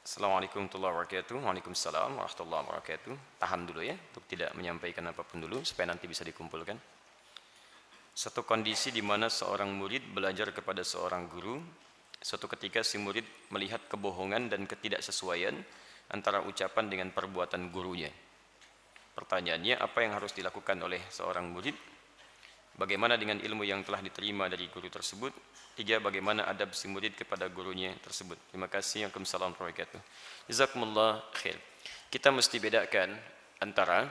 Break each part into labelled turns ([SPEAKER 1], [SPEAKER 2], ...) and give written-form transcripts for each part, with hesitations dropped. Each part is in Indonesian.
[SPEAKER 1] Assalamualaikum warahmatullahi wabarakatuh. Waalaikumsalam warahmatullahi wabarakatuh. Tahan dulu ya, untuk tidak menyampaikan apapun dulu, supaya nanti bisa dikumpulkan. Satu kondisi di mana seorang murid belajar kepada seorang guru, suatu ketika si murid melihat kebohongan dan ketidaksesuaian antara ucapan dengan perbuatan gurunya. Pertanyaannya, apa yang harus dilakukan oleh seorang murid? Bagaimana dengan ilmu yang telah diterima dari guru tersebut? 3. Bagaimana adab si murid kepada gurunya tersebut? Terima kasih. Waalaikumsalam warahmatullahi wabarakatuh. Jazakumullah khair. Kita mesti bedakan antara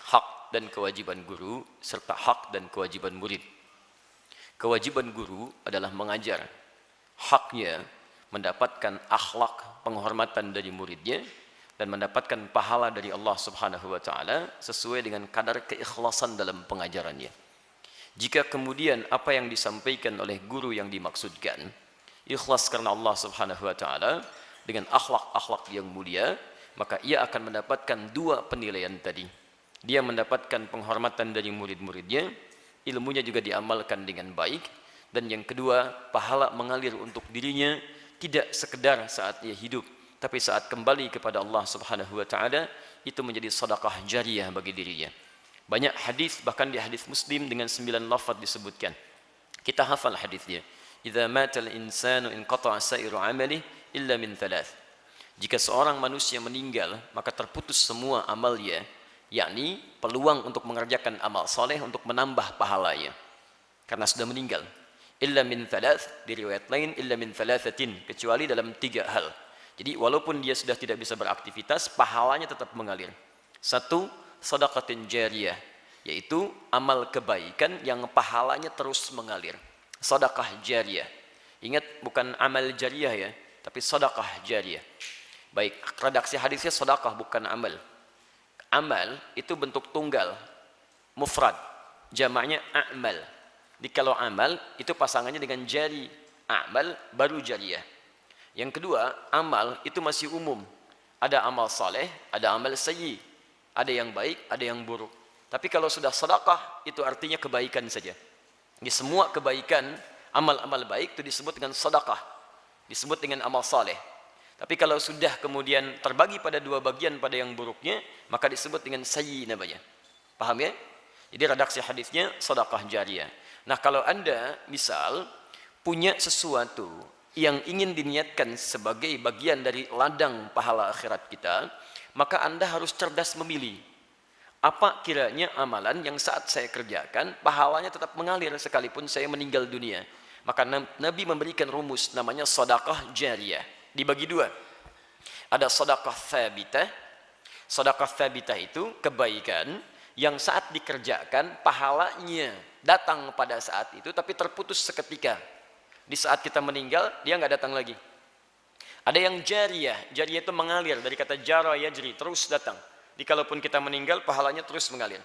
[SPEAKER 1] hak dan kewajiban guru serta hak dan kewajiban murid. Kewajiban guru adalah mengajar. Haknya mendapatkan akhlak penghormatan dari muridnya dan mendapatkan pahala dari Allah Subhanahu wa taala sesuai dengan kadar keikhlasan dalam pengajarannya. Jika kemudian apa yang disampaikan oleh guru yang dimaksudkan ikhlas karena Allah Subhanahu wa taala dengan akhlak-akhlak yang mulia, maka ia akan mendapatkan dua penilaian tadi. Dia mendapatkan penghormatan dari murid-muridnya, ilmunya juga diamalkan dengan baik, dan yang kedua, pahala mengalir untuk dirinya tidak sekedar saat ia hidup, tapi saat kembali kepada Allah Subhanahu wa taala itu menjadi sedekah jariyah bagi dirinya. Banyak hadis, bahkan di hadis Muslim dengan 9 lafaz disebutkan. Kita hafal hadisnya. Idza matal insanu inqata'a sa'iru 'amalihi illa min thalath. Jika seorang manusia meninggal, maka terputus semua amalnya, yakni peluang untuk mengerjakan amal saleh untuk menambah pahalanya. Karena sudah meninggal. Illa min thalath, di riwayat lain illa min thalathatin, kecuali dalam 3 hal. Jadi walaupun dia sudah tidak bisa beraktivitas, pahalanya tetap mengalir. 1, sedekatin jariyah, yaitu amal kebaikan yang pahalanya terus mengalir. Sedekah jariyah. Ingat, bukan amal jariyah ya, tapi sedekah jariyah. Baik, redaksi hadisnya sedekah bukan amal. Amal itu bentuk tunggal, mufrad, jamaknya a'mal. Jadi kalau amal itu pasangannya dengan jari, a'mal baru jariyah. Yang kedua, amal itu masih umum. Ada amal saleh, ada amal sayyi. Ada yang baik, ada yang buruk. Tapi kalau sudah sedekah, itu artinya kebaikan saja. Di semua kebaikan, amal-amal baik itu disebut dengan sedekah. Disebut dengan amal saleh. Tapi kalau sudah kemudian terbagi pada 2 bagian pada yang buruknya, maka disebut dengan sayyi namanya. Paham ya? Jadi redaksi hadisnya sedekah jariyah. Nah, kalau Anda misal punya sesuatu yang ingin diniatkan sebagai bagian dari ladang pahala akhirat kita, maka Anda harus cerdas memilih. Apa kiranya amalan yang saat saya kerjakan, pahalanya tetap mengalir sekalipun saya meninggal dunia. Maka Nabi memberikan rumus, namanya sedekah jariyah. Dibagi 2. Ada sedekah tsabitah. Sedekah tsabitah itu kebaikan yang saat dikerjakan, pahalanya datang pada saat itu, tapi terputus seketika. Di saat kita meninggal, dia nggak datang lagi. Ada yang jariyah, jariyah itu mengalir dari kata jara yajri, terus datang. Jadi kalaupun kita meninggal, pahalanya terus mengalir.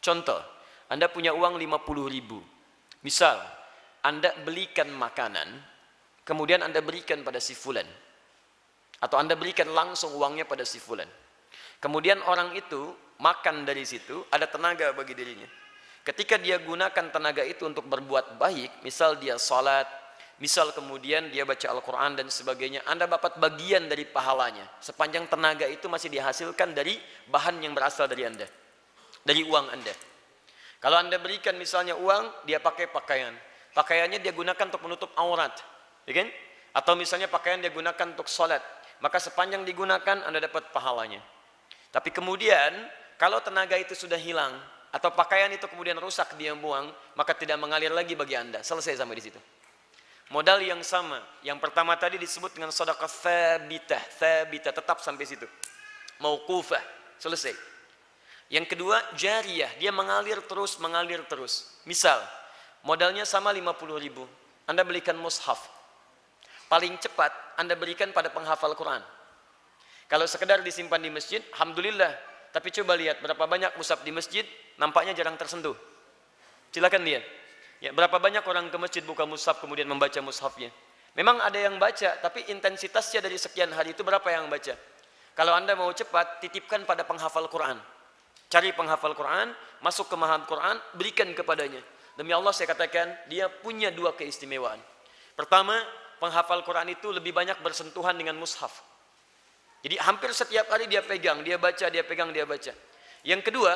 [SPEAKER 1] Contoh, Anda punya uang 50.000. Misal, Anda belikan makanan, kemudian Anda berikan pada si fulan. Atau Anda berikan langsung uangnya pada si fulan. Kemudian orang itu makan dari situ, ada tenaga bagi dirinya. Ketika dia gunakan tenaga itu untuk berbuat baik, misal dia salat, misal kemudian dia baca Al-Quran dan sebagainya, Anda dapat bagian dari pahalanya. Sepanjang tenaga itu masih dihasilkan dari bahan yang berasal dari Anda. Dari uang Anda. Kalau Anda berikan misalnya uang, dia pakai pakaian. Pakaiannya dia gunakan untuk menutup aurat. Ya kan? Atau misalnya pakaian dia gunakan untuk sholat. Maka sepanjang digunakan, Anda dapat pahalanya. Tapi kemudian, kalau tenaga itu sudah hilang, atau pakaian itu kemudian rusak, dia buang, maka tidak mengalir lagi bagi Anda. Selesai sampai di situ. Modal yang sama, yang pertama tadi disebut dengan sedekah tsabitah, tetap sampai situ. Mauqufah, selesai. Yang kedua, jariyah, dia mengalir terus. Misal, modalnya sama 50.000. Anda belikan mushaf. Paling cepat Anda berikan pada penghafal Quran. Kalau sekedar disimpan di masjid, alhamdulillah. Tapi coba lihat berapa banyak mushaf di masjid, nampaknya jarang tersentuh. Silakan lihat. Ya, berapa banyak orang ke masjid buka mushaf kemudian membaca mushafnya. Memang ada yang baca, tapi intensitasnya dari sekian hari itu berapa yang baca? Kalau Anda mau cepat, titipkan pada penghafal Quran. Cari penghafal Quran, masuk ke mahad Quran, berikan kepadanya. Demi Allah saya katakan, dia punya 2 keistimewaan. Pertama, penghafal Quran itu lebih banyak bersentuhan dengan mushaf. Jadi hampir setiap hari dia pegang, dia baca, dia pegang, dia baca. Yang kedua,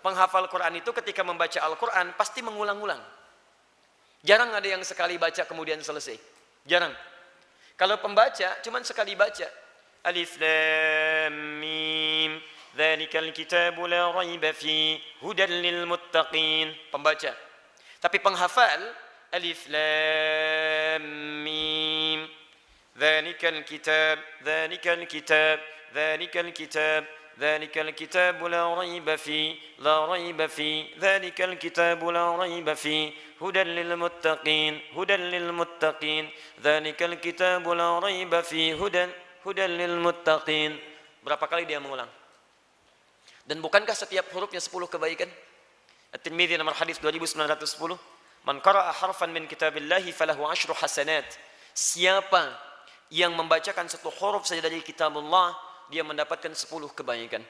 [SPEAKER 1] penghafal Quran itu ketika membaca Al-Quran pasti mengulang-ulang. Jarang ada yang sekali baca kemudian selesai. Jarang. Kalau pembaca cuman sekali baca. Alif Lam Mim, dzalikal kitabu la raiba fi hudan lil muttaqin. Pembaca. Tapi penghafal Alif Lam Mim, dzalikal kitab, dzalikal kitab, dzalikal kitab, dzalikal kitabu la raiba fi, la raiba fi, dzalikal kitabu la raiba fi, hudan lil muttaqin, hudan lil muttaqin, dzalikal kitabu la raiba fi, hudan lil muttaqin. Berapa kali dia mengulang? Dan bukankah setiap hurufnya 10 kebaikan? At-Tirmidzi nomor hadis 2910, man qara'a harfan min kitabillahi falahu 10 hasanat. Siapa yang membacakan satu huruf saja dari kitabullah, dia mendapatkan 10 kebaikan.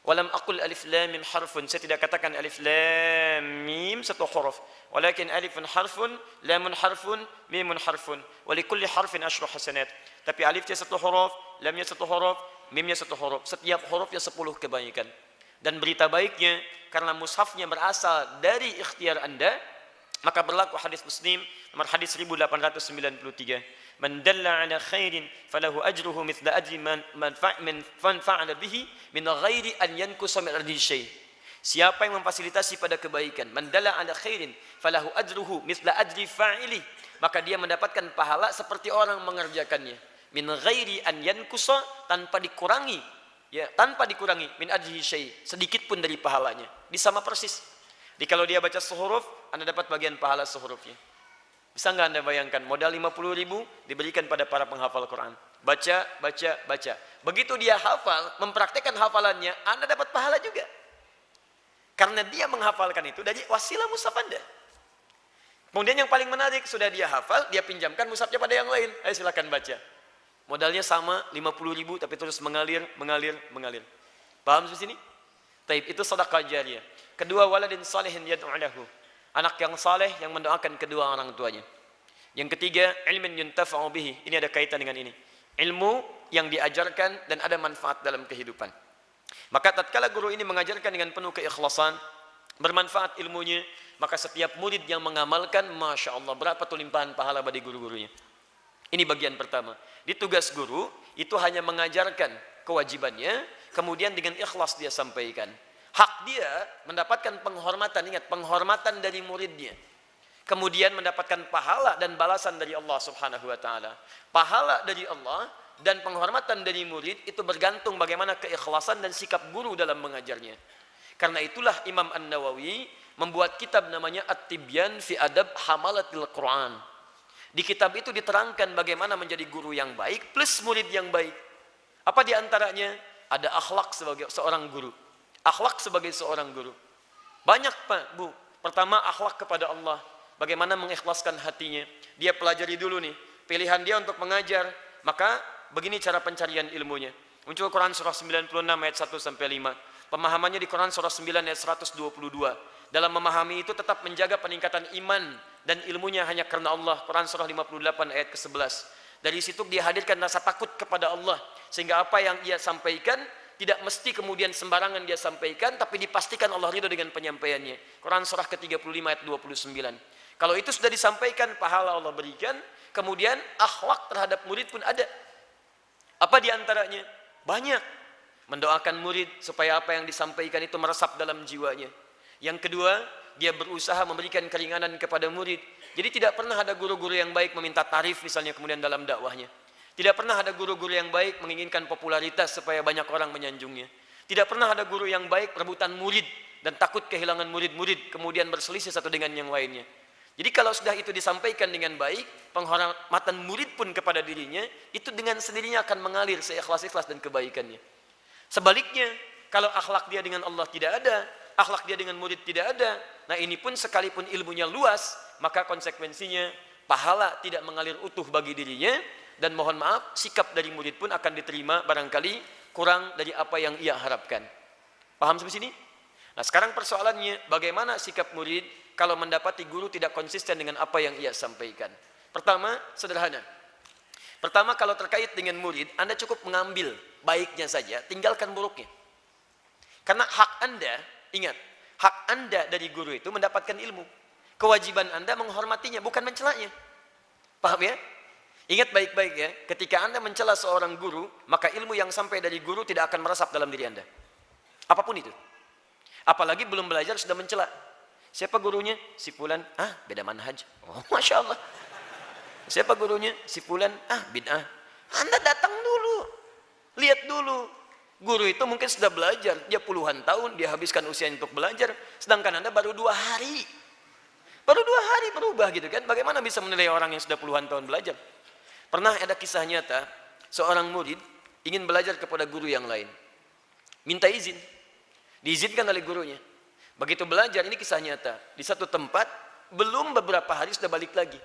[SPEAKER 1] Walam aqul alif lam mim harfun, saya tidak katakan alif lam mim satu huruf, walakin alifun harfun, lamun harfun, mimun harfun, wa likulli harfin 10 hasanat. Tapi alifnya satu huruf, lamnya satu huruf, mimnya satu huruf, setiap hurufnya 10 kebaikan. Dan berita baiknya, karena mushafnya berasal dari ikhtiar Anda, maka berlaku hadis Muslim nomor hadis 1893. Man dalla ala khairin falahu ajruhu mithla ajri man fa'ala bihi min ghairi an yankusa min ardi syai'. Siapa yang memfasilitasi pada kebaikan, man dalla ala khairin falahu ajruhu mithla ajri fa'ili, maka dia mendapatkan pahala seperti orang mengerjakannya. Min ghairi an yankusa, tanpa dikurangi, ya, tanpa dikurangi min ajri syai', sedikit pun dari pahalanya. Sama persis. Jadi kalau dia baca sehuruf, Anda dapat bagian pahala sehurufnya. Bisa nggak Anda bayangkan, modal 50.000 diberikan pada para penghafal Quran. Baca, baca, baca. Begitu dia hafal, mempraktekkan hafalannya, Anda dapat pahala juga. Karena dia menghafalkan itu dari wasilah mushaf Anda. Kemudian yang paling menarik, sudah dia hafal, dia pinjamkan mushafnya pada yang lain. Ayo silakan baca. Modalnya sama, 50.000, tapi terus mengalir, mengalir, mengalir. Paham di sini? Taib, itu sedekah jariyah. Kedua, waladin salihin yad'u lahu. Anak yang saleh yang mendoakan kedua orang tuanya. Yang ketiga, ilmin yuntafa'u bihi. Ini ada kaitan dengan ini. Ilmu yang diajarkan dan ada manfaat dalam kehidupan. Maka tatkala guru ini mengajarkan dengan penuh keikhlasan, bermanfaat ilmunya, maka setiap murid yang mengamalkan, Masya Allah, berapa tuh limpahan pahala bagi guru-gurunya. Ini bagian pertama. Di tugas guru, itu hanya mengajarkan kewajibannya, kemudian dengan ikhlas dia sampaikan. Hak dia mendapatkan penghormatan, ingat, penghormatan dari muridnya. Kemudian mendapatkan pahala dan balasan dari Allah Subhanahu wa taala. Pahala dari Allah dan penghormatan dari murid itu bergantung bagaimana keikhlasan dan sikap guru dalam mengajarnya. Karena itulah Imam An-Nawawi membuat kitab namanya At-Tibyan fi Adab Hamalatil Quran. Di kitab itu diterangkan bagaimana menjadi guru yang baik plus murid yang baik. Apa di antaranya? Ada akhlak sebagai seorang guru. Akhlak sebagai seorang guru. Banyak Pak, Bu. Pertama, akhlak kepada Allah. Bagaimana mengikhlaskan hatinya. Dia pelajari dulu nih. Pilihan dia untuk mengajar. Maka begini cara pencarian ilmunya. Muncul Quran surah 96 ayat 1-5. Pemahamannya di Quran surah 9 ayat 122. Dalam memahami itu tetap menjaga peningkatan iman dan ilmunya hanya karena Allah. Quran surah 58 ayat ke-11. Dari situ dia hadirkan rasa takut kepada Allah. Sehingga apa yang ia sampaikan tidak mesti kemudian sembarangan dia sampaikan, tapi dipastikan Allah ridho dengan penyampaiannya. Quran surah ke-35 ayat 29. Kalau itu sudah disampaikan, pahala Allah berikan. Kemudian akhlak terhadap murid pun ada. Apa di antaranya? Banyak. Mendoakan murid supaya apa yang disampaikan itu meresap dalam jiwanya. Yang kedua, dia berusaha memberikan keringanan kepada murid. Jadi tidak pernah ada guru-guru yang baik meminta tarif misalnya kemudian dalam dakwahnya. Tidak pernah ada guru-guru yang baik menginginkan popularitas supaya banyak orang menyanjungnya. Tidak pernah ada guru yang baik rebutan murid dan takut kehilangan murid-murid kemudian berselisih satu dengan yang lainnya. Jadi kalau sudah itu disampaikan dengan baik, penghormatan murid pun kepada dirinya, itu dengan sendirinya akan mengalir seikhlas-ikhlas dan kebaikannya. Sebaliknya, kalau akhlak dia dengan Allah tidak ada, akhlak dia dengan murid tidak ada, nah ini pun sekalipun ilmunya luas, maka konsekuensinya pahala tidak mengalir utuh bagi dirinya. Dan mohon maaf, sikap dari murid pun akan diterima barangkali kurang dari apa yang ia harapkan. Paham sampai sini? Nah sekarang persoalannya, bagaimana sikap murid kalau mendapati guru tidak konsisten dengan apa yang ia sampaikan? Pertama, sederhana. Pertama, kalau terkait dengan murid, Anda cukup mengambil
[SPEAKER 2] baiknya saja, tinggalkan buruknya. Karena hak Anda, ingat, hak Anda dari guru itu mendapatkan ilmu. Kewajiban Anda menghormatinya, bukan mencelanya. Paham ya? Ingat baik-baik ya, ketika Anda mencela seorang guru, maka ilmu yang sampai dari guru tidak akan meresap dalam diri Anda. Apapun itu. Apalagi belum belajar sudah mencela. Siapa gurunya? Si fulan. Beda manhaj. Oh, Masya Allah. Siapa gurunya? Si fulan. Bid'ah. Anda datang dulu. Lihat dulu. Guru itu mungkin sudah belajar. Dia puluhan tahun, dia habiskan usia untuk belajar. Sedangkan Anda baru 2 hari. Baru 2 hari berubah gitu kan. Bagaimana bisa menilai orang yang sudah puluhan tahun belajar? Pernah ada kisah nyata. Seorang murid ingin belajar kepada guru yang lain. Minta izin. Diizinkan oleh gurunya. Begitu belajar, ini kisah nyata. Di satu tempat, belum beberapa hari sudah balik lagi.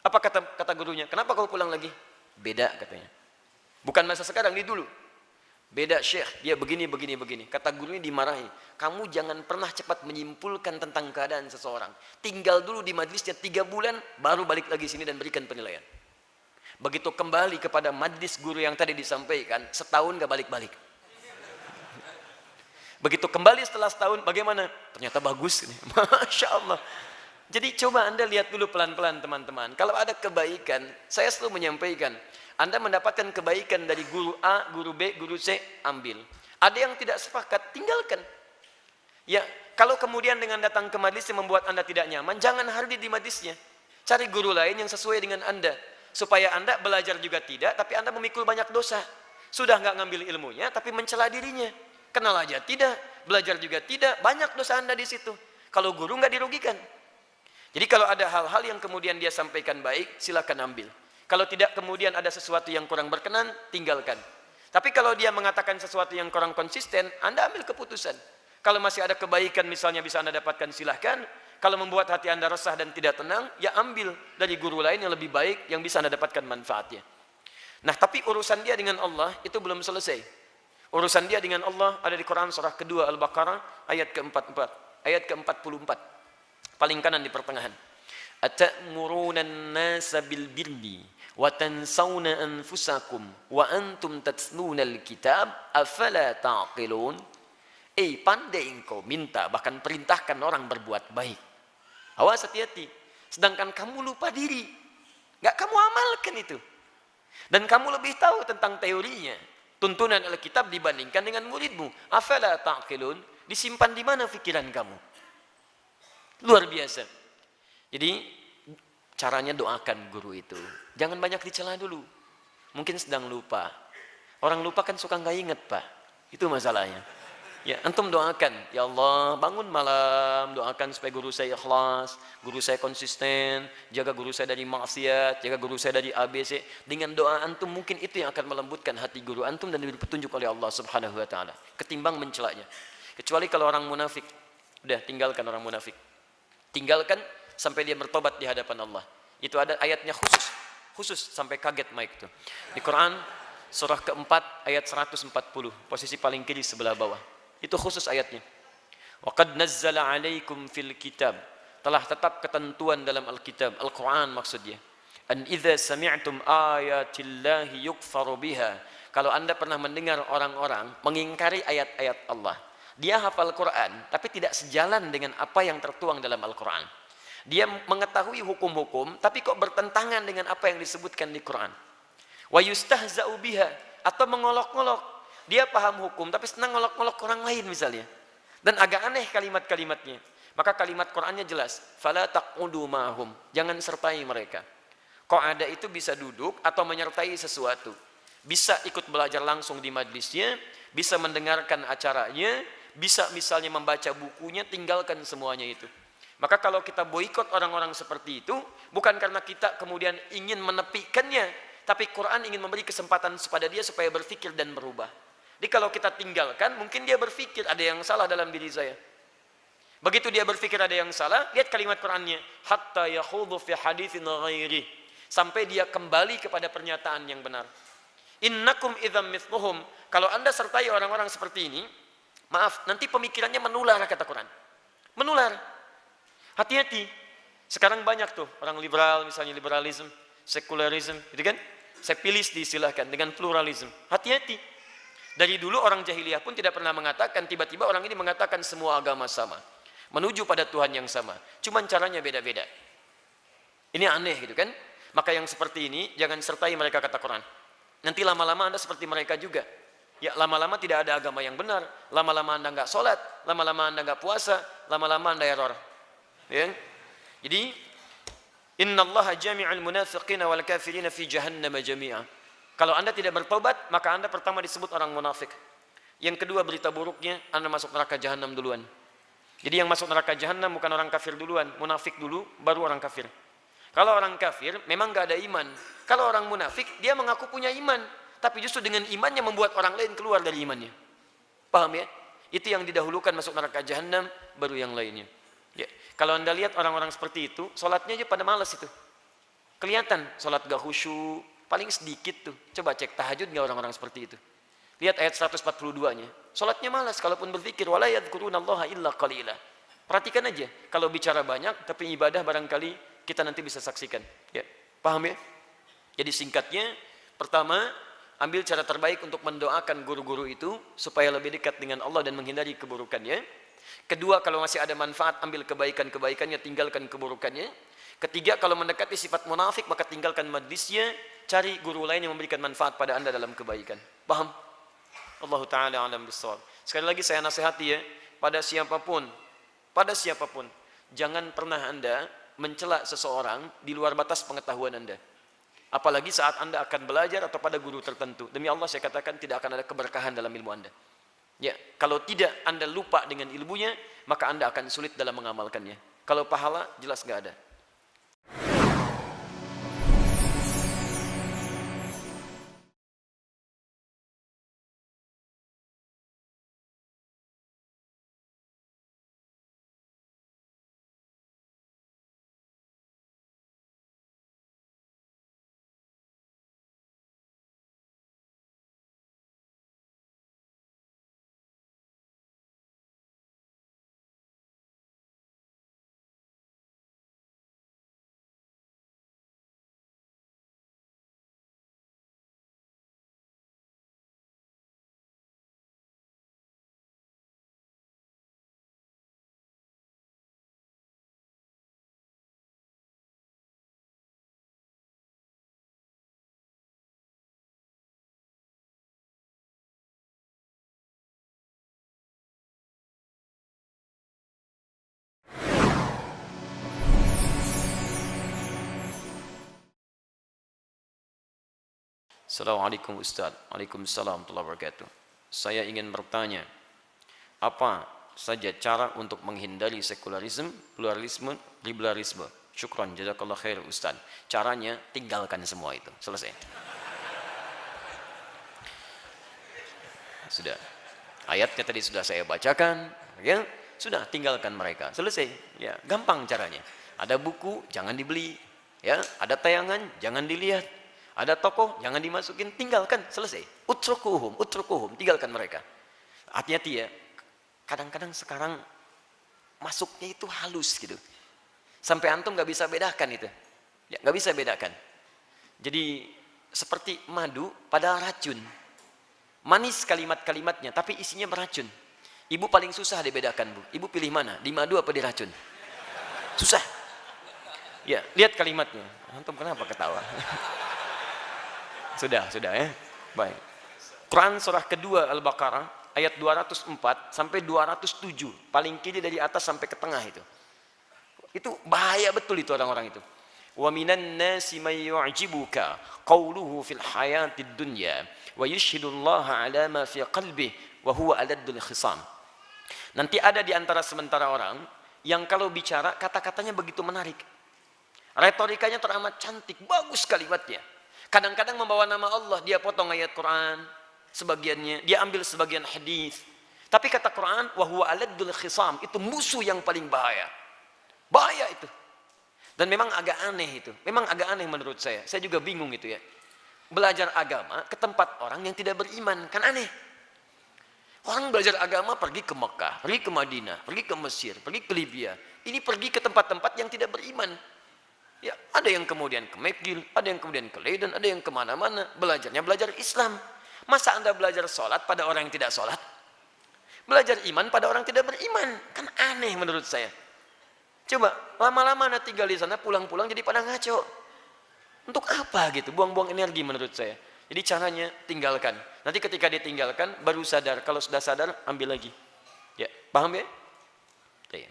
[SPEAKER 2] Apa kata gurunya? Kenapa kau pulang lagi? Beda katanya. Bukan masa sekarang, ini dulu. Beda Syekh, dia begini. Kata gurunya dimarahi. Kamu jangan pernah cepat menyimpulkan tentang keadaan seseorang. Tinggal dulu di majlisnya 3 bulan, baru balik lagi sini dan berikan penilaian. Begitu kembali kepada majlis guru yang tadi disampaikan, setahun gak balik-balik. Begitu kembali setelah setahun, bagaimana? Ternyata bagus. Masya Allah. Jadi coba Anda lihat dulu pelan-pelan teman-teman. Kalau ada kebaikan, saya selalu menyampaikan, Anda mendapatkan kebaikan dari guru A, guru B, guru C, ambil. Ada yang tidak sepakat, tinggalkan. Ya, kalau kemudian dengan datang ke majlis yang membuat Anda tidak nyaman, jangan hadir di majlisnya. Cari guru lain yang sesuai dengan Anda. Supaya Anda belajar juga tidak, tapi Anda memikul banyak dosa. Sudah nggak ngambil ilmunya, tapi mencela dirinya. Kenal aja tidak, belajar juga tidak, banyak dosa Anda di situ. Kalau guru nggak dirugikan. Jadi kalau ada hal-hal yang kemudian dia sampaikan baik, silakan ambil. Kalau tidak kemudian ada sesuatu yang kurang berkenan, tinggalkan. Tapi kalau dia mengatakan sesuatu yang kurang konsisten, Anda ambil keputusan. Kalau masih ada kebaikan misalnya bisa Anda dapatkan, silahkan. Kalau membuat hati Anda resah dan tidak tenang, ya ambil dari guru lain yang lebih baik, yang bisa Anda dapatkan manfaatnya. Nah, tapi urusan dia dengan Allah itu belum selesai. Urusan dia dengan Allah ada di Quran surah kedua Al-Baqarah ayat ke-44. Paling kanan di pertengahan. Atamuruna an-nasa bil birri wa tansawna anfusakum wa antum tatluna al-kitab afala taqilun. Pandai engkau minta, bahkan perintahkan orang berbuat baik. Awas, hati-hati. Sedangkan kamu lupa diri. Enggak kamu amalkan itu. Dan kamu lebih tahu tentang teorinya. Tuntunan Alkitab dibandingkan dengan muridmu. Afala taqilun. Disimpan di mana pikiran kamu? Luar biasa. Jadi caranya doakan guru itu. Jangan banyak dicela dulu. Mungkin sedang lupa. Orang lupa kan suka nggak inget, Pak. Itu masalahnya. Ya, antum doakan. Ya Allah, bangun malam, doakan supaya guru saya ikhlas, guru saya konsisten, jaga guru saya dari maksiat, jaga guru saya dari ABC. Dengan doa antum mungkin itu yang akan melembutkan hati guru antum dan diberi petunjuk oleh Allah Subhanahu wa taala. Ketimbang mencelanya. Kecuali kalau orang munafik. Udah, tinggalkan orang munafik. Tinggalkan sampai dia bertobat di hadapan Allah. Itu ada ayatnya khusus sampai kaget Mike tuh. Di Quran surah keempat ayat 140, posisi paling kiri sebelah bawah. Itu khusus ayatnya. Wa qad nazzala 'alaikum fil kitab. Telah tetap ketentuan dalam Alkitab, Al-Quran maksudnya. An idza sami'tum ayatillahi yukfaru biha. Kalau Anda pernah mendengar orang-orang mengingkari ayat-ayat Allah. Dia hafal Quran, tapi tidak sejalan dengan apa yang tertuang dalam Al-Quran. Dia mengetahui hukum-hukum, tapi kok bertentangan dengan apa yang disebutkan di Quran. Wa yustahza'u biha, atau mengolok-olok. Dia paham hukum, tapi senang ngolok-ngolok orang lain misalnya. Dan agak aneh kalimat-kalimatnya. Maka kalimat Qurannya jelas. Fala taqudu ma'hum, jangan sertai mereka. Kok ada itu bisa duduk atau menyertai sesuatu. Bisa ikut belajar langsung di majlisnya, bisa mendengarkan acaranya, bisa misalnya membaca bukunya, tinggalkan semuanya itu. Maka kalau kita boikot orang-orang seperti itu, bukan karena kita kemudian ingin menepikannya, tapi Quran ingin memberi kesempatan kepada dia supaya berpikir dan berubah. Jadi kalau kita tinggalkan, mungkin dia berpikir ada yang salah dalam diri saya. Begitu dia berpikir ada yang salah, lihat kalimat Qurannya. Hatta yakhudhu fi haditsin ghairi. Sampai dia kembali kepada pernyataan yang benar. Innakum idzam mithluhum. Kalau Anda sertai orang-orang seperti ini, maaf, nanti pemikirannya menular, kata Quran. Menular. Hati-hati. Sekarang banyak tuh orang liberal, misalnya liberalisme, sekularisme, gitu kan? Sepilis diistilahkan dengan pluralisme. Hati-hati. Dari dulu orang jahiliyah pun tidak pernah mengatakan, tiba-tiba orang ini mengatakan semua agama sama. Menuju pada Tuhan yang sama. Cuman caranya beda-beda. Ini aneh gitu kan. Maka yang seperti ini, jangan sertai mereka kata Quran. Nanti lama-lama Anda seperti mereka juga. Ya, lama-lama tidak ada agama yang benar. Lama-lama Anda nggak sholat. Lama-lama Anda nggak puasa. Lama-lama Anda error. Ya. Jadi, innallaha jami'ul munafiqina wal kafirina fi jahannam jami'a. Kalau Anda tidak bertobat, maka Anda pertama disebut orang munafik. Yang kedua berita buruknya, Anda masuk neraka jahanam duluan. Jadi yang masuk neraka jahanam bukan orang kafir duluan, munafik dulu, baru orang kafir. Kalau orang kafir memang gak ada iman. Kalau orang munafik, dia mengaku punya iman, tapi justru dengan imannya membuat orang lain keluar dari imannya. Paham ya? Itu yang didahulukan masuk neraka jahanam, baru yang lainnya. Ya. Kalau Anda lihat orang-orang seperti itu, sholatnya aja pada malas itu. Kelihatan, sholat gak khusyuk, paling sedikit tuh. Coba cek tahajud gak orang-orang seperti itu. Lihat ayat 142-nya. Sholatnya malas, kalaupun berzikir, wala yadhkurunallaha illa qalila. Perhatikan aja, kalau bicara banyak, tapi ibadah barangkali kita nanti bisa saksikan. Ya, paham ya? Jadi singkatnya, pertama, ambil cara terbaik untuk mendoakan guru-guru itu, supaya lebih dekat dengan Allah dan menghindari keburukannya. Kedua, kalau masih ada manfaat, ambil kebaikan-kebaikannya, tinggalkan keburukannya. Ketiga, kalau mendekati sifat munafik, maka tinggalkan majlisnya, cari guru lain yang memberikan manfaat pada Anda dalam kebaikan. Paham? Allah Ta'ala alam bisawab. Sekali lagi saya nasihati ya, pada siapapun, jangan pernah Anda mencela seseorang di luar batas pengetahuan Anda. Apalagi saat Anda akan belajar atau pada guru tertentu. Demi Allah saya katakan tidak akan ada keberkahan dalam ilmu Anda. Ya, kalau tidak Anda lupa dengan ilmunya, maka Anda akan sulit dalam mengamalkannya. Kalau pahala jelas nggak ada. Assalamualaikum Ustaz. Waalaikumsalam warahmatullahi wabarakatuh. Saya ingin bertanya, apa saja cara untuk menghindari sekularisme, pluralisme, liberalisme? Syukran, jazakallah khair Ustaz. Caranya tinggalkan semua itu. Selesai. Sudah. Ayatnya tadi sudah saya bacakan, ya. Sudah, tinggalkan mereka. Selesai. Ya, gampang caranya. Ada buku, jangan dibeli. Ya, ada tayangan, jangan dilihat. Ada tokoh, jangan dimasukin, tinggalkan, selesai. Utrukuhum, tinggalkan mereka. Hati-hati ya, kadang-kadang sekarang masuknya itu halus gitu. Sampai antum gak bisa bedakan itu. Ya, gak bisa bedakan. Jadi seperti madu pada racun. Manis kalimat-kalimatnya, tapi isinya beracun. Ibu paling susah dibedakan, Bu. Ibu pilih mana? Di madu apa di racun? Susah. Ya, lihat kalimatnya. Antum kenapa ketawa? Sudah ya. Baik. Quran surah kedua Al-Baqarah ayat 204 sampai 207, paling kiri dari atas sampai ke tengah itu. Itu bahaya betul itu orang-orang itu. Wa minan nasi may yu'jibuka qawluhu fil hayatid dunya wa yashhadullaha ala ma fi qalbihi wa huwa aladdul khisam. Nanti ada di antara sementara orang yang kalau bicara kata-katanya begitu menarik. Retorikanya teramat cantik, bagus kalimatnya. Kadang-kadang membawa nama Allah, dia potong ayat Quran sebagiannya, dia ambil sebagian hadis. Tapi kata Quran, wa huwa aladdul khisam, itu musuh yang paling bahaya. Bahaya itu. Dan memang agak aneh itu. Memang agak aneh menurut saya. Saya juga bingung itu ya. Belajar agama ke tempat orang yang tidak beriman, kan aneh. Orang belajar agama pergi ke Mekah, pergi ke Madinah, pergi ke Mesir, pergi ke Libya. Ini pergi ke tempat-tempat yang tidak beriman. Ya, ada yang kemudian ke McGill, ada yang kemudian ke Leiden, ada yang kemana-mana. Belajarnya belajar Islam. Masa Anda belajar sholat pada orang yang tidak sholat? Belajar iman pada orang tidak beriman. Kan aneh menurut saya. Coba, lama-lama Anda tinggal di sana, pulang-pulang jadi pada ngaco. Untuk apa gitu? Buang-buang energi menurut saya. Jadi caranya tinggalkan. Nanti ketika ditinggalkan, baru sadar. Kalau sudah sadar, ambil lagi. Ya, paham ya? Ya.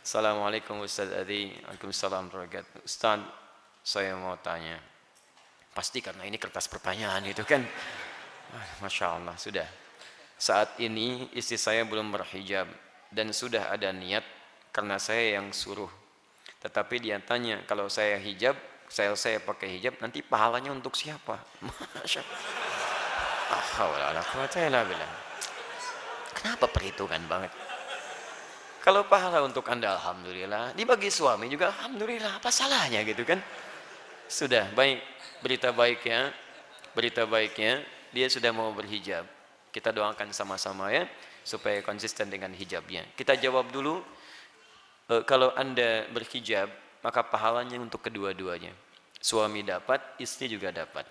[SPEAKER 2] Assalamualaikum Ustaz Adi. Waalaikumsalam warahmatullahi wabarakatuh. Ustaz, saya mau tanya. Pasti karena ini kertas pertanyaan itu kan. Masya Allah, sudah. Saat ini istri saya belum berhijab dan sudah ada niat karena saya yang suruh. Tetapi dia tanya, kalau saya hijab, saya pakai hijab, nanti pahalanya untuk siapa? Masya Allah. Kenapa perhitungan banget? Kalau pahala untuk Anda, alhamdulillah. Dibagi suami juga, alhamdulillah. Apa salahnya gitu kan? Sudah, baik. Berita baiknya, dia sudah mau berhijab. Kita doakan sama-sama ya, supaya konsisten dengan hijabnya. Kita jawab dulu, kalau Anda berhijab, maka pahalanya untuk kedua-duanya. Suami dapat, istri juga dapat.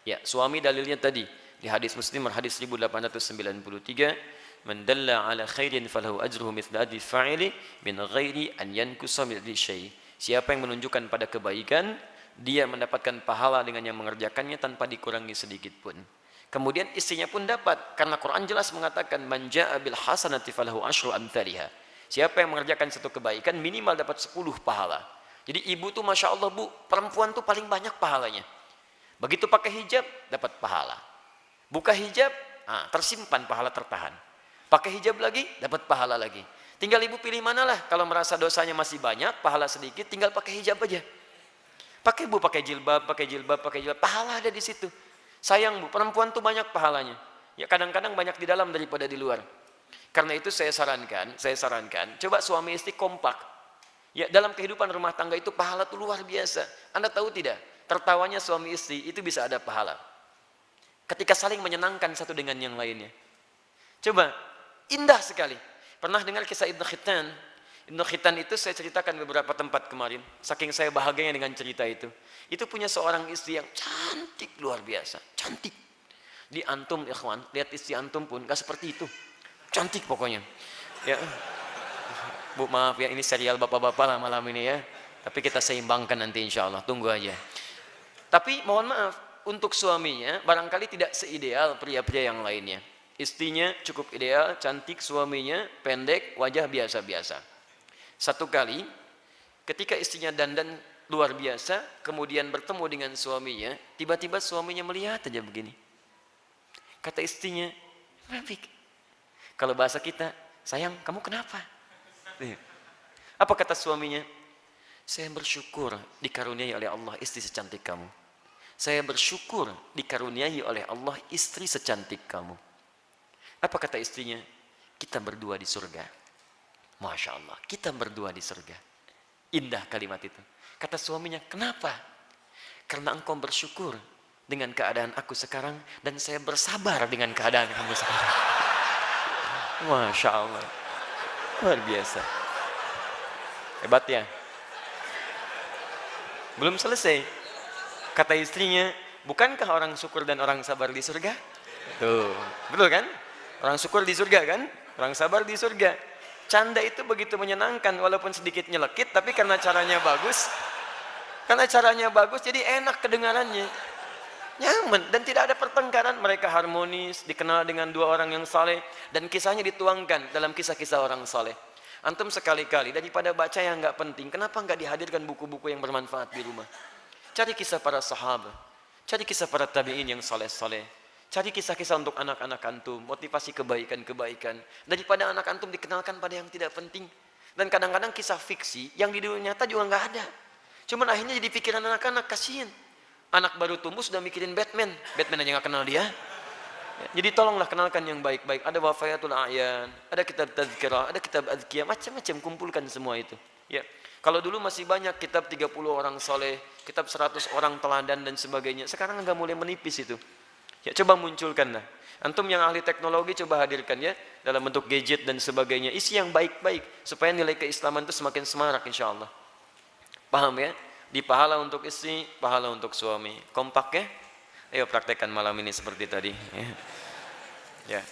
[SPEAKER 2] Ya, suami dalilnya tadi, di hadis Muslim, hadis 1893, man dalla ala khairin falahu ajruhu mithla ajri fa'ili min ghairi an yankusa min syai'. Siapa yang menunjukkan pada kebaikan, dia mendapatkan pahala dengan yang mengerjakannya tanpa dikurangi sedikit pun. Kemudian istrinya pun dapat, karena Quran jelas mengatakan man jaa'a bil hasanati falahu asyru amthaliha. Siapa yang mengerjakan satu kebaikan minimal dapat 10 pahala. Jadi ibu tuh Masya Allah bu, perempuan tuh paling banyak pahalanya. Begitu pakai hijab dapat pahala. Buka hijab, tersimpan pahala tertahan. Pakai hijab lagi, dapat pahala lagi. Tinggal ibu pilih mana lah. Kalau merasa dosanya masih banyak, pahala sedikit, tinggal pakai hijab aja. Pakai bu, pakai jilbab, pahala ada di situ. Sayang bu, perempuan tuh banyak pahalanya. Ya kadang-kadang banyak di dalam daripada di luar. Karena itu saya sarankan, coba suami istri kompak. Ya dalam kehidupan rumah tangga itu pahala tuh luar biasa. Anda tahu tidak? Tertawanya suami istri itu bisa ada pahala. Ketika saling menyenangkan satu dengan yang lainnya. Coba, indah sekali. Pernah dengar kisah Ibnu Khitan? Ibnu Khitan itu saya ceritakan beberapa tempat kemarin. Saking saya bahagianya dengan cerita itu. Itu punya seorang istri yang cantik luar biasa. Cantik. Di antum, ikhwan, lihat istri antum pun gak seperti itu. Cantik pokoknya. Ya. Bu, maaf ya, ini serial bapak-bapak lah malam ini ya. Tapi kita seimbangkan nanti insya Allah. Tunggu aja. Tapi mohon maaf, untuk suaminya barangkali tidak seideal pria-pria yang lainnya. Istrinya cukup ideal, cantik, suaminya pendek, wajah biasa-biasa. Satu kali, ketika istrinya dandan luar biasa, kemudian bertemu dengan suaminya, tiba-tiba suaminya melihat aja begini. Kata istrinya, Mabik. Kalau bahasa kita, sayang, kamu kenapa? Apa kata suaminya? Saya bersyukur dikaruniai oleh Allah istri secantik kamu. Saya bersyukur dikaruniai oleh Allah istri secantik kamu. Apa kata istrinya? Kita berdua di surga. Masya Allah, kita berdua di surga. Indah kalimat itu. Kata suaminya, kenapa? Karena engkau bersyukur dengan keadaan aku sekarang dan saya bersabar dengan keadaan kamu sekarang. Masya Allah, luar biasa. Hebat ya. Belum selesai. Kata istrinya, bukankah orang syukur dan orang sabar di surga? Tuh, betul kan? Orang syukur di surga kan? Orang sabar di surga. Canda itu begitu menyenangkan, walaupun sedikit nyelekit, tapi karena caranya bagus, jadi enak kedengarannya, nyaman, dan tidak ada pertengkaran. Mereka harmonis, dikenal dengan dua orang yang saleh, dan kisahnya dituangkan dalam kisah-kisah orang saleh. Antum sekali-kali daripada baca yang nggak penting, kenapa nggak dihadirkan buku-buku yang bermanfaat di rumah? Cari kisah para sahabat, cari kisah para tabi'in yang saleh-saleh, cari kisah-kisah untuk anak-anak antum, motivasi kebaikan-kebaikan, daripada anak antum dikenalkan pada yang tidak penting. Dan kadang-kadang kisah fiksi yang di dunia nyata juga nggak ada. Cuman akhirnya jadi pikiran anak-anak, kasihan. Anak baru tumbuh sudah mikirin Batman aja nggak kenal dia. Jadi tolonglah kenalkan yang baik-baik. Ada Wafayatul A'yan, ada kitab Tazkirah, ada kitab Azkiyah, macam-macam, kumpulkan semua itu. Ya. Kalau dulu masih banyak kitab 30 orang soleh, kitab 100 orang teladan dan sebagainya. Sekarang agak mulai menipis itu. Ya, coba munculkanlah. Antum yang ahli teknologi coba hadirkan ya dalam bentuk gadget dan sebagainya. Isi yang baik-baik supaya nilai keislaman itu semakin semarak insyaallah. Paham ya? Di pahala untuk istri, pahala untuk suami. Kompak ya? Ayo praktekkan malam ini seperti tadi. Ya.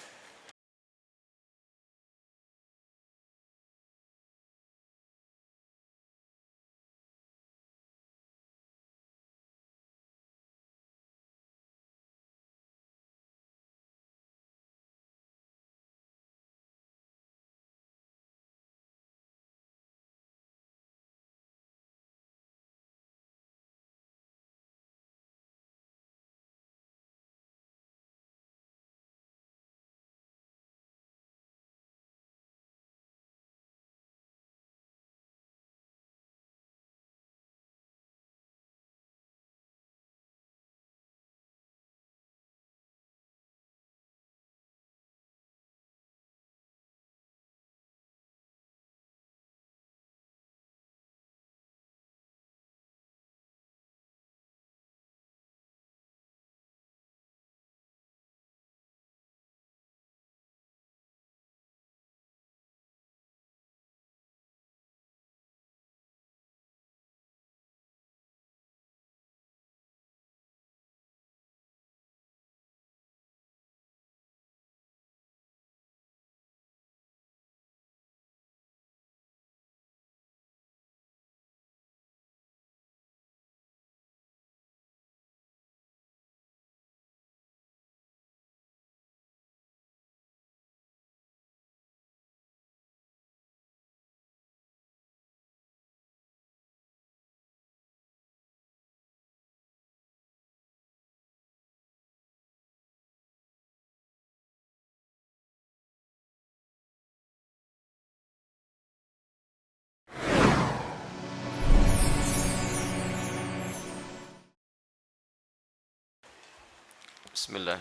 [SPEAKER 2] Bismillah.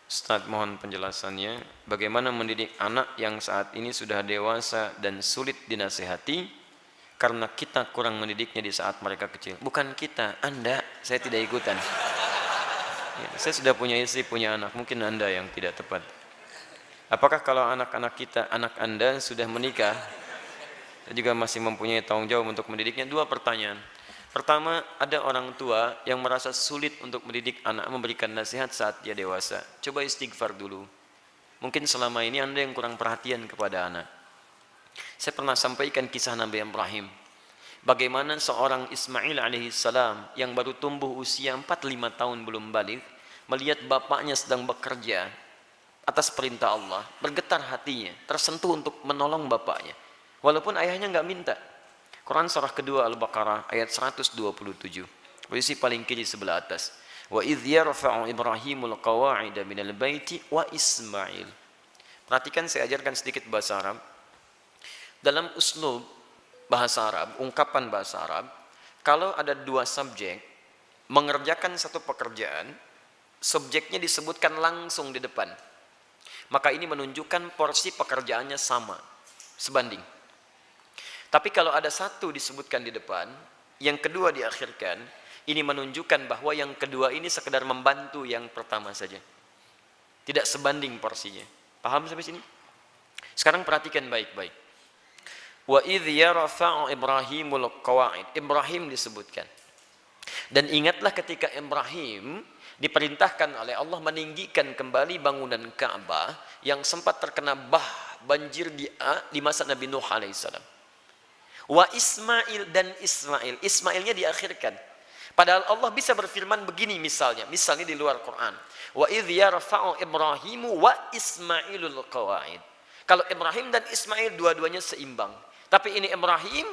[SPEAKER 2] Ustaz, mohon penjelasannya, bagaimana mendidik anak yang saat ini sudah dewasa dan sulit dinasihati karena kita kurang mendidiknya di saat mereka kecil. Bukan kita, Anda, saya tidak ikutan. Ya, saya sudah punya istri, punya anak, mungkin Anda yang tidak tepat. Apakah kalau anak-anak kita, anak Anda sudah menikah, dan juga masih mempunyai tanggung jawab untuk mendidiknya? Dua pertanyaan. Pertama, ada orang tua yang merasa sulit untuk mendidik anak, memberikan nasihat saat dia dewasa. Coba istighfar dulu. Mungkin selama ini Anda yang kurang perhatian kepada anak. Saya pernah sampaikan kisah Nabi Ibrahim. Bagaimana seorang Ismail alaihissalam yang baru tumbuh usia 4-5 tahun belum balik, melihat bapaknya sedang bekerja atas perintah Allah, bergetar hatinya, tersentuh untuk menolong bapaknya. Walaupun ayahnya nggak minta. Quran surah kedua Al-Baqarah ayat 127. Posisi paling kiri sebelah atas. Wa idh yarfa'u Ibrahimul qawa'ida minal baiti wa Ismail. Perhatikan, saya ajarkan sedikit bahasa Arab. Dalam uslub bahasa Arab, ungkapan bahasa Arab, kalau ada dua subjek mengerjakan satu pekerjaan, subjeknya disebutkan langsung di depan. Maka ini menunjukkan porsi pekerjaannya sama, sebanding. Tapi kalau ada satu disebutkan di depan, yang kedua diakhirkan, ini menunjukkan bahwa yang kedua ini sekedar membantu yang pertama saja. Tidak sebanding porsinya. Paham sampai sini? Sekarang perhatikan baik-baik. Wa idh yarfa'u Ibrahimul qawa'id. Ibrahim disebutkan. Dan ingatlah ketika Ibrahim diperintahkan oleh Allah meninggikan kembali bangunan Ka'bah yang sempat terkena banjir di masa Nabi Nuh alaihissalam. Wa Ismail dan Ismail. Ismailnya diakhirkan. Padahal Allah bisa berfirman begini misalnya di luar Quran. Wa idh yarfa'u Ibrahimu wa Ismailul qawaid. Kalau Ibrahim dan Ismail dua-duanya seimbang. Tapi ini Ibrahim,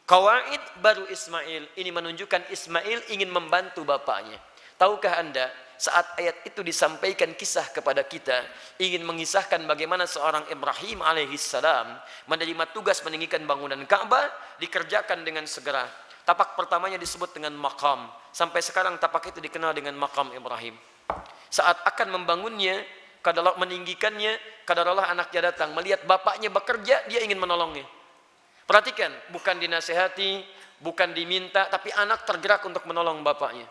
[SPEAKER 2] qawaid baru Ismail. Ini menunjukkan Ismail ingin membantu bapaknya. Tahukah Anda, saat ayat itu disampaikan kisah kepada kita, ingin mengisahkan bagaimana seorang Ibrahim alaihissalam menerima tugas meninggikan bangunan Ka'bah, dikerjakan dengan segera. Tapak pertamanya disebut dengan maqam. Sampai sekarang tapak itu dikenal dengan maqam Ibrahim. Saat akan membangunnya, kadalah meninggikannya, kadalah anaknya datang. Melihat bapaknya bekerja, dia ingin menolongnya. Perhatikan, bukan dinasehati, bukan diminta, tapi anak tergerak untuk menolong bapaknya.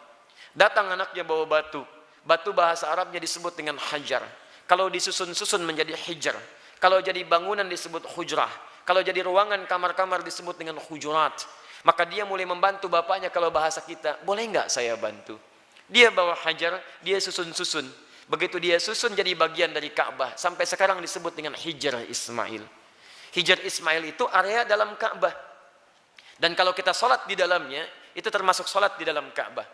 [SPEAKER 2] Datang anaknya bawa batu. Batu bahasa Arabnya disebut dengan hajar. Kalau disusun-susun menjadi hijar. Kalau jadi bangunan disebut hujrah. Kalau jadi ruangan kamar-kamar disebut dengan hujurat. Maka dia mulai membantu bapaknya. Kalau bahasa kita, boleh nggak saya bantu? Dia bawa hajar, dia susun-susun. Begitu dia susun jadi bagian dari Ka'bah. Sampai sekarang disebut dengan Hijar Ismail. Hijar Ismail itu area dalam Ka'bah. Dan kalau kita sholat di dalamnya, itu termasuk sholat di dalam Ka'bah.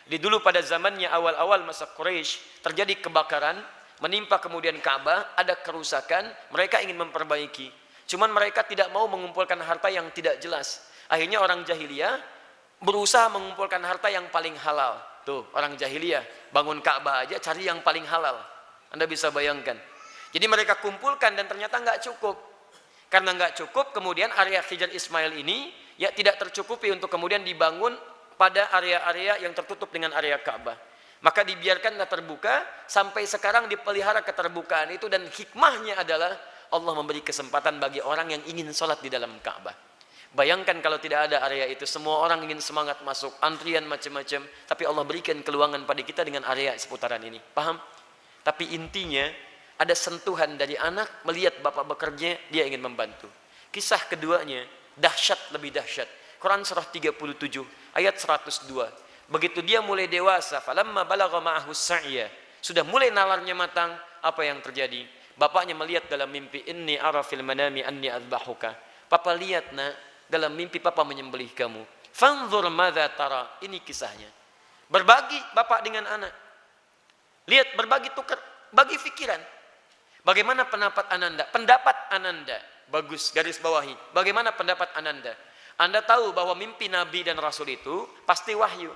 [SPEAKER 2] Di dulu pada zamannya awal-awal masa Quraisy terjadi kebakaran, menimpa kemudian Ka'bah, ada kerusakan, mereka ingin memperbaiki. Cuman mereka tidak mau mengumpulkan harta yang tidak jelas. Akhirnya orang jahiliyah berusaha mengumpulkan harta yang paling halal. Tuh, orang jahiliyah bangun Ka'bah aja cari yang paling halal. Anda bisa bayangkan. Jadi mereka kumpulkan dan ternyata nggak cukup. Karena nggak cukup, kemudian area Hijar Ismail ini ya tidak tercukupi untuk kemudian dibangun pada area-area yang tertutup dengan area Ka'bah. Maka dibiarkanlah terbuka, sampai sekarang dipelihara keterbukaan itu, dan hikmahnya adalah Allah memberi kesempatan bagi orang yang ingin sholat di dalam Ka'bah. Bayangkan kalau tidak ada area itu, semua orang ingin semangat masuk, antrian macam-macam, tapi Allah berikan keluangan pada kita dengan area seputaran ini. Paham? Tapi intinya, ada sentuhan dari anak, melihat bapak bekerja, dia ingin membantu. Kisah keduanya, dahsyat lebih dahsyat. Quran surah 37 ayat 102. Begitu dia mulai dewasa, falamma balagha ma'ahu sa'ya, sudah mulai nalarnya matang, apa yang terjadi? Bapaknya melihat dalam mimpi, inni ara fil manami anni adbahuka. Papa lihat nak, dalam mimpi papa menyembelih kamu. Fanzur madza tara. Ini kisahnya. Berbagi bapak dengan anak. Lihat, berbagi tukar, bagi pikiran. Bagaimana pendapat Ananda? Pendapat Ananda bagus, garis bawahi. Bagaimana pendapat Ananda? Anda tahu bahwa mimpi Nabi dan Rasul itu pasti wahyu.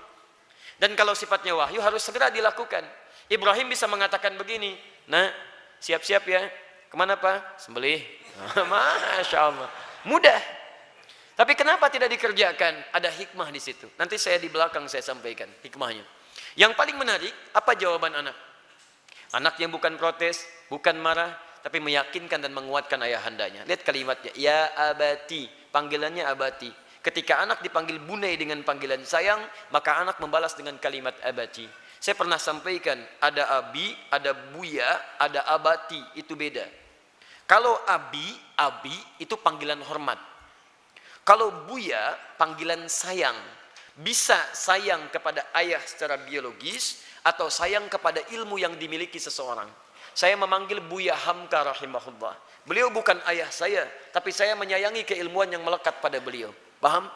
[SPEAKER 2] Dan kalau sifatnya wahyu harus segera dilakukan. Ibrahim bisa mengatakan begini, nah siap-siap ya, kemana Pak? Sembelih. Masya Allah, mudah. Tapi kenapa tidak dikerjakan? Ada hikmah di situ. Nanti saya di belakang saya sampaikan hikmahnya. Yang paling menarik, apa jawaban anak? Anak yang bukan protes, bukan marah, tapi meyakinkan dan menguatkan ayahandanya. Lihat kalimatnya, ya abati, panggilannya abati. Ketika anak dipanggil bunai dengan panggilan sayang, maka anak membalas dengan kalimat abati. Saya pernah sampaikan, ada abi, ada buya, ada abati, itu beda. Kalau abi itu panggilan hormat. Kalau buya, panggilan sayang. Bisa sayang kepada ayah secara biologis, atau sayang kepada ilmu yang dimiliki seseorang. Saya memanggil Buya Hamka rahimahullah. Beliau bukan ayah saya, tapi saya menyayangi keilmuan yang melekat pada beliau. Paham?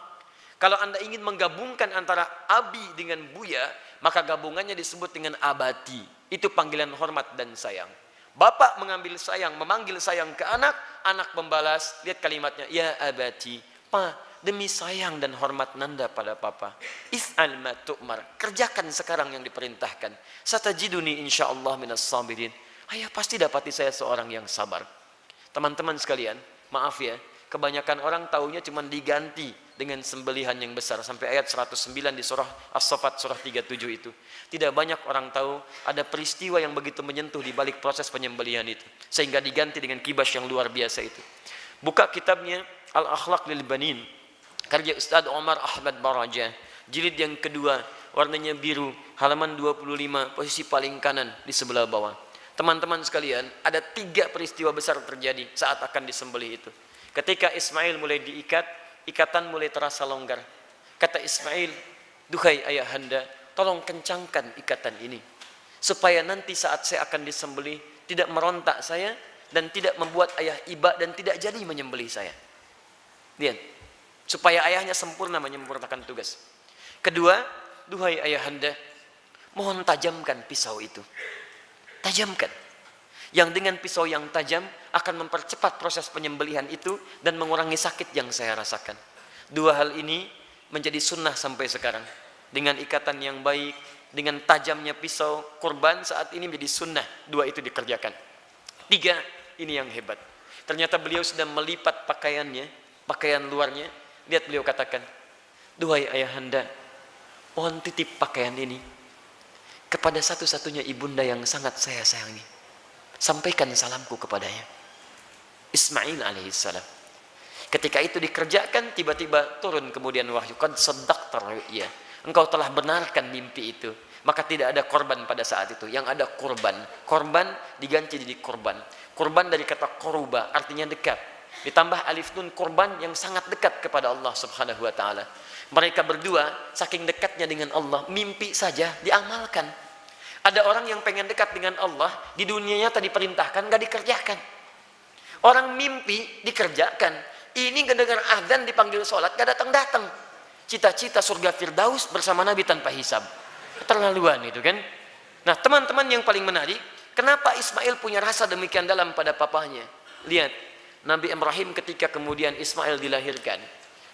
[SPEAKER 2] Kalau Anda ingin menggabungkan antara abi dengan Buya, maka gabungannya disebut dengan abati. Itu panggilan hormat dan sayang. Bapak mengambil sayang, memanggil sayang ke anak, anak membalas, lihat kalimatnya, ya abati, pa, demi sayang dan hormat Nanda pada papa, if'al ma tu'mar, kerjakan sekarang yang diperintahkan. Satajiduni insyaallah minas sabirin. Ayah pasti dapati saya seorang yang sabar. Teman-teman sekalian, maaf ya, kebanyakan orang taunya cuma diganti dengan sembelihan yang besar. Sampai ayat 109 di surah As-Saffat, surah 37 itu. Tidak banyak orang tahu ada peristiwa yang begitu menyentuh di balik proses penyembelihan itu. Sehingga diganti dengan kibas yang luar biasa itu. Buka kitabnya Al-Akhlaq lil Banin, karya Ustaz Omar Ahmad Baraja, jilid yang kedua, warnanya biru, halaman 25, posisi paling kanan di sebelah bawah. Teman-teman sekalian, ada 3 peristiwa besar terjadi saat akan disembelih itu. Ketika Ismail mulai diikat, ikatan mulai terasa longgar. Kata Ismail, duhai ayahanda, tolong kencangkan ikatan ini, supaya nanti saat saya akan disembelih tidak merontak saya dan tidak membuat ayah iba dan tidak jadi menyembelih saya. Lihat, supaya ayahnya sempurna menyempurnakan tugas. Kedua, duhai ayahanda, mohon tajamkan pisau itu. Tajamkan. Yang dengan pisau yang tajam akan mempercepat proses penyembelihan itu dan mengurangi sakit yang saya rasakan. Dua hal ini menjadi sunnah sampai sekarang. Dengan ikatan yang baik, dengan tajamnya pisau kurban saat ini menjadi sunnah. Dua itu dikerjakan. Tiga, ini yang hebat. Ternyata beliau sedang melipat pakaiannya, pakaian luarnya. Lihat beliau katakan, duhai ayahanda, mohon titip pakaian ini kepada satu-satunya ibunda yang sangat saya sayangi. Sampaikan salamku kepadanya. Ismail alaihissalam. Ketika itu dikerjakan, tiba-tiba turun kemudian wahyu. Qad saddaqta ru'ya. Engkau telah benarkan mimpi itu. Maka tidak ada korban pada saat itu. Yang ada korban. Korban diganti jadi korban. Korban dari kata koruba, artinya dekat. Ditambah alif nun, korban yang sangat dekat kepada Allah subhanahu wa ta'ala. Mereka berdua saking dekatnya dengan Allah, mimpi saja diamalkan. Ada orang yang pengen dekat dengan Allah, di dunianya tadi perintahkan, gak dikerjakan. Orang mimpi dikerjakan. Ini kedengar azan dipanggil sholat, gak datang-datang. Cita-cita surga Firdaus bersama Nabi tanpa hisab. Keterlaluan itu kan. Nah teman-teman yang paling menarik, kenapa Ismail punya rasa demikian dalam pada papahnya? Lihat, Nabi Ibrahim ketika kemudian Ismail dilahirkan,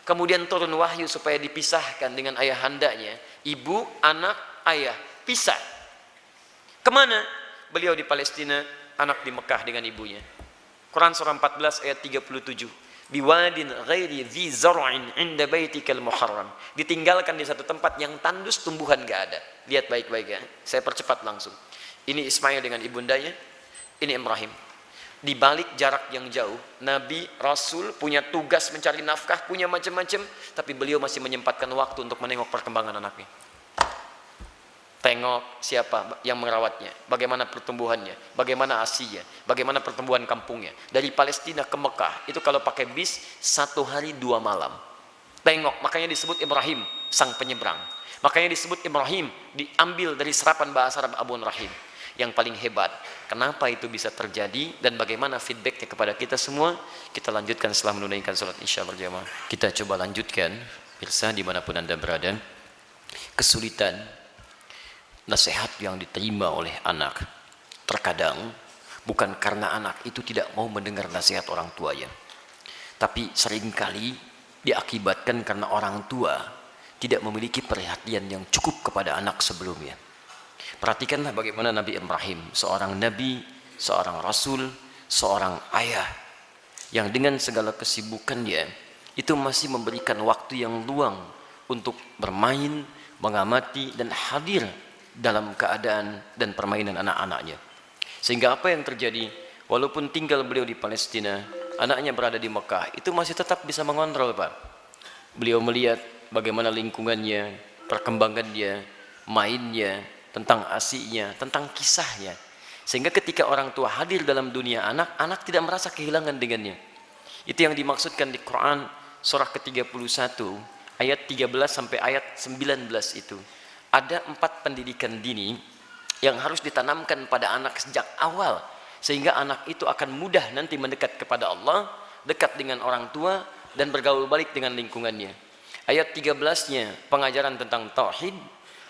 [SPEAKER 2] kemudian turun wahyu supaya dipisahkan dengan ayahandanya. Ibu, anak, ayah, pisah. Kemana? Beliau di Palestina, anak di Mekah dengan ibunya. Quran surah 14 ayat 37. Biwadin ghairi dhi zar'in 'inda baitikal muharram. Ditinggalkan di satu tempat yang tandus, tumbuhan gak ada. Lihat baik-baik ya. Saya percepat langsung. Ini Ismail dengan ibundanya, ini Ibrahim. Di balik jarak yang jauh, Nabi, Rasul punya tugas mencari nafkah, punya macam-macam, tapi beliau masih menyempatkan waktu untuk menengok perkembangan anaknya. Tengok siapa yang merawatnya, bagaimana pertumbuhannya, bagaimana asinya, bagaimana pertumbuhan kampungnya. Dari Palestina ke Mekah, itu kalau pakai bis 1 hari 2 malam. Tengok, makanya disebut Ibrahim, sang penyeberang. Makanya disebut Ibrahim, diambil dari serapan bahasa Arab Abun Rahim. Yang paling hebat, kenapa itu bisa terjadi dan bagaimana feedbacknya kepada kita semua, kita lanjutkan setelah menunaikan salat Isya berjamaah. Kita coba lanjutkan, pemirsa dimanapun Anda berada. Kesulitan nasihat yang diterima oleh anak terkadang bukan karena anak itu tidak mau mendengar nasihat orang tuanya, tapi seringkali diakibatkan karena orang tua tidak memiliki perhatian yang cukup kepada anak sebelumnya. Perhatikanlah bagaimana Nabi Ibrahim, seorang nabi, seorang rasul, seorang ayah yang dengan segala kesibukannya itu masih memberikan waktu yang luang untuk bermain, mengamati dan hadir dalam keadaan dan permainan anak-anaknya. Sehingga apa yang terjadi, walaupun tinggal beliau di Palestina, anaknya berada di Mekah, itu masih tetap bisa mengontrol, Pak. Beliau melihat bagaimana lingkungannya, perkembangannya, mainnya, tentang asiknya, tentang kisahnya. Sehingga ketika orang tua hadir dalam dunia anak, anak tidak merasa kehilangan dengannya. Itu yang dimaksudkan di Quran surah ke-31 ayat 13 sampai ayat 19 itu. Ada 4 pendidikan dini yang harus ditanamkan pada anak sejak awal, sehingga anak itu akan mudah nanti mendekat kepada Allah, dekat dengan orang tua, dan bergaul balik dengan lingkungannya. Ayat 13-nya pengajaran tentang tauhid,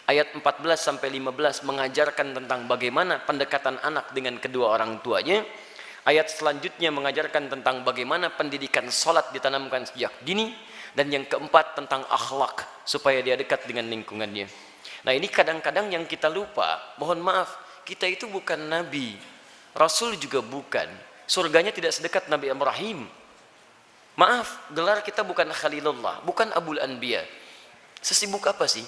[SPEAKER 2] ayat 14 sampai 15 mengajarkan tentang bagaimana pendekatan anak dengan kedua orang tuanya. Ayat selanjutnya mengajarkan tentang bagaimana pendidikan salat ditanamkan sejak dini, dan yang keempat tentang akhlak supaya dia dekat dengan lingkungannya. Nah ini kadang-kadang yang kita lupa, mohon maaf, kita itu bukan nabi, rasul juga bukan, surganya tidak sedekat Nabi Ibrahim. Maaf, gelar kita bukan Khalilullah, bukan Abul Anbiya. Sesibuk apa sih?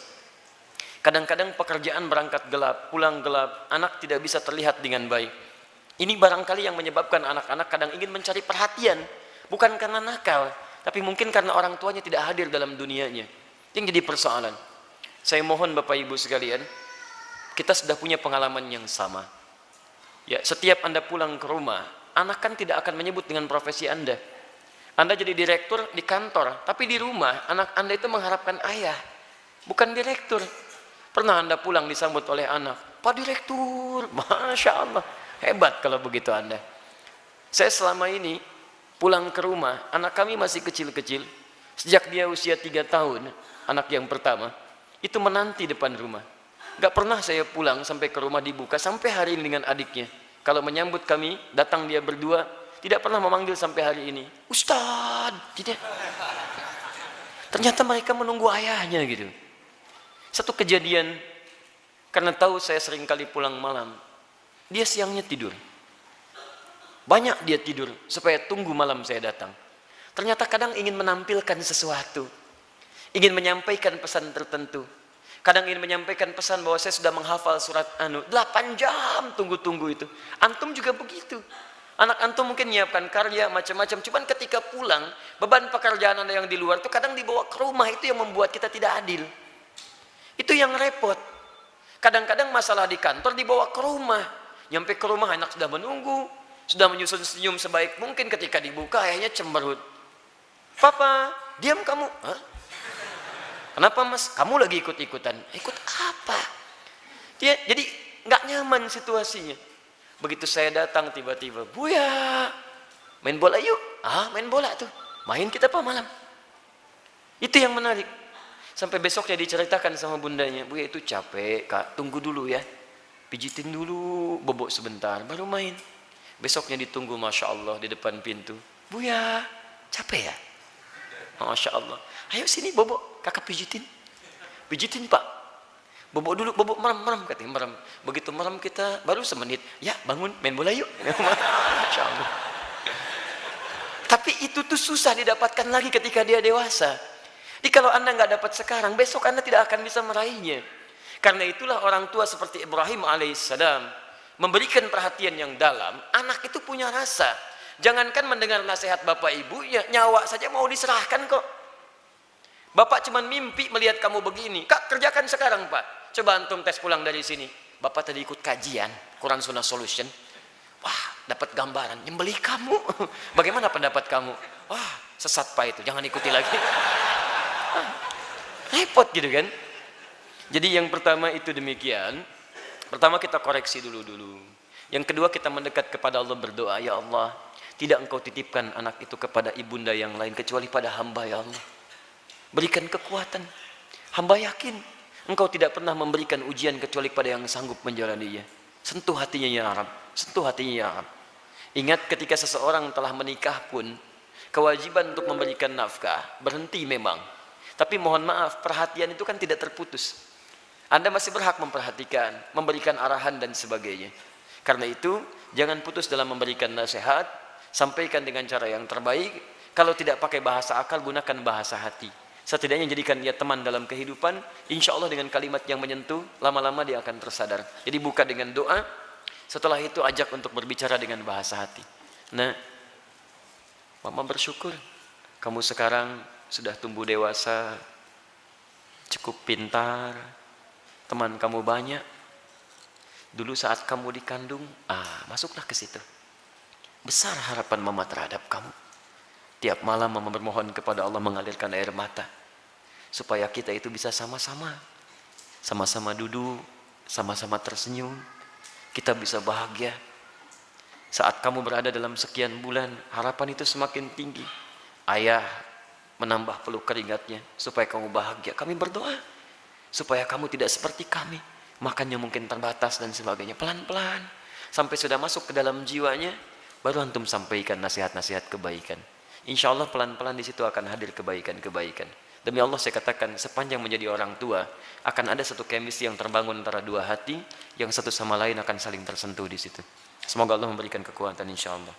[SPEAKER 2] Kadang-kadang pekerjaan berangkat gelap, pulang gelap, anak tidak bisa terlihat dengan baik. Ini barangkali yang menyebabkan anak-anak kadang ingin mencari perhatian, bukan karena nakal, tapi mungkin karena orang tuanya tidak hadir dalam dunianya. Yang jadi persoalan. Saya mohon Bapak Ibu sekalian, kita sudah punya pengalaman yang sama. Ya, setiap Anda pulang ke rumah, anak kan tidak akan menyebut dengan profesi Anda. Anda jadi direktur di kantor, tapi di rumah anak Anda itu mengharapkan ayah. bukan direktur. Pernah Anda pulang disambut oleh anak, Pak Direktur, Masya Allah, hebat kalau begitu Anda. Saya selama ini pulang ke rumah, anak kami masih kecil-kecil, sejak dia usia 3 tahun, anak yang pertama, itu menanti depan rumah. Gak pernah saya pulang sampai ke rumah dibuka, sampai hari ini dengan adiknya. Kalau menyambut kami, datang dia berdua, tidak pernah memanggil sampai hari ini, Ustadz, tidak. Ternyata mereka menunggu ayahnya gitu. Satu kejadian, karena tahu saya sering kali pulang malam, dia siangnya tidur. Banyak dia tidur, supaya tunggu malam saya datang. Ternyata kadang ingin menampilkan sesuatu, ingin menyampaikan pesan tertentu. Kadang ingin menyampaikan pesan bahwa saya sudah menghafal surat 8 jam tunggu-tunggu itu. Antum juga begitu. Anak antum mungkin menyiapkan karya macam-macam. Cuman ketika pulang, beban pekerjaan Anda yang di luar itu kadang dibawa ke rumah, itu yang membuat kita tidak adil. Itu yang repot. Kadang-kadang masalah di kantor dibawa ke rumah. Nyampe ke rumah anak sudah menunggu, sudah menyusun senyum sebaik mungkin, ketika dibuka ayahnya cemberut. Papa, diam kamu. Hah? Kenapa mas? Kamu lagi ikut-ikutan. Ikut apa? Jadi nggak nyaman situasinya. Begitu saya datang tiba-tiba, Buya, main bola yuk. Main bola tuh. Main kita apa malam? Itu yang menarik. Sampai besoknya diceritakan sama bundanya, Buya itu capek kak, tunggu dulu ya. Pijitin dulu, bobok sebentar, baru main. Besoknya ditunggu, Masya Allah, di depan pintu. Buya, capek ya? Masya Allah. Ayo sini bobok, kakak pijitin. Pijitin pak. Bobok dulu, bobok merem, katanya merem. Begitu merem kita, baru semenit. Ya bangun, main bola yuk. Masya Allah. Tapi itu tuh susah didapatkan lagi ketika dia dewasa. Jadi kalau Anda nggak dapat sekarang, besok Anda tidak akan bisa meraihnya. Karena itulah orang tua seperti Ibrahim alaihissalam memberikan perhatian yang dalam. Anak itu punya rasa. Jangankan mendengar nasihat bapak ibunya, nyawa saja mau diserahkan kok. Bapak cuma mimpi melihat kamu begini. Kak, kerjakan sekarang pak. Coba antum tes pulang dari sini. Bapak tadi ikut kajian Quran Sunnah Solution. Wah, dapat gambaran nyembelih kamu. Bagaimana pendapat kamu? Wah, sesat pak itu, jangan ikuti lagi. Repot gitu kan. Jadi yang pertama itu demikian. Pertama kita koreksi dulu. Yang kedua kita mendekat kepada Allah, berdoa, ya Allah, tidak engkau titipkan anak itu kepada ibunda yang lain kecuali pada hamba, ya Allah. Berikan kekuatan. Hamba yakin engkau tidak pernah memberikan ujian kecuali pada yang sanggup menjalaninya. Sentuh hatinya ya Rabb, sentuh hatinya ya Rabb. Ingat ketika seseorang telah menikah pun, kewajiban untuk memberikan nafkah berhenti memang. Tapi mohon maaf, perhatian itu kan tidak terputus. Anda masih berhak memperhatikan, memberikan arahan dan sebagainya. Karena itu, jangan putus dalam memberikan nasihat, sampaikan dengan cara yang terbaik. Kalau tidak pakai bahasa akal, gunakan bahasa hati. Setidaknya jadikan dia teman dalam kehidupan. Insya Allah dengan kalimat yang menyentuh, lama-lama dia akan tersadar. Jadi buka dengan doa, setelah itu ajak untuk berbicara dengan bahasa hati. Nah, mama bersyukur, kamu sekarang sudah tumbuh dewasa, cukup pintar, teman kamu banyak. Dulu saat kamu dikandung, masuklah ke situ. Besar harapan mama terhadap kamu. Tiap malam mama bermohon kepada Allah mengalirkan air mata, supaya kita itu bisa sama-sama duduk, sama-sama tersenyum, kita bisa bahagia. Saat kamu berada dalam sekian bulan, harapan itu semakin tinggi. Ayah menambah peluk keringatnya supaya kamu bahagia. Kami berdoa supaya kamu tidak seperti kami, makannya mungkin terbatas dan sebagainya. Pelan-pelan sampai sudah masuk ke dalam jiwanya, baru antum sampaikan nasihat-nasihat kebaikan. Insya Allah pelan-pelan di situ akan hadir kebaikan-kebaikan. Demi Allah saya katakan, sepanjang menjadi orang tua akan ada satu chemistry yang terbangun antara dua hati, yang satu sama lain akan saling tersentuh di situ. Semoga Allah memberikan kekuatan insya Allah.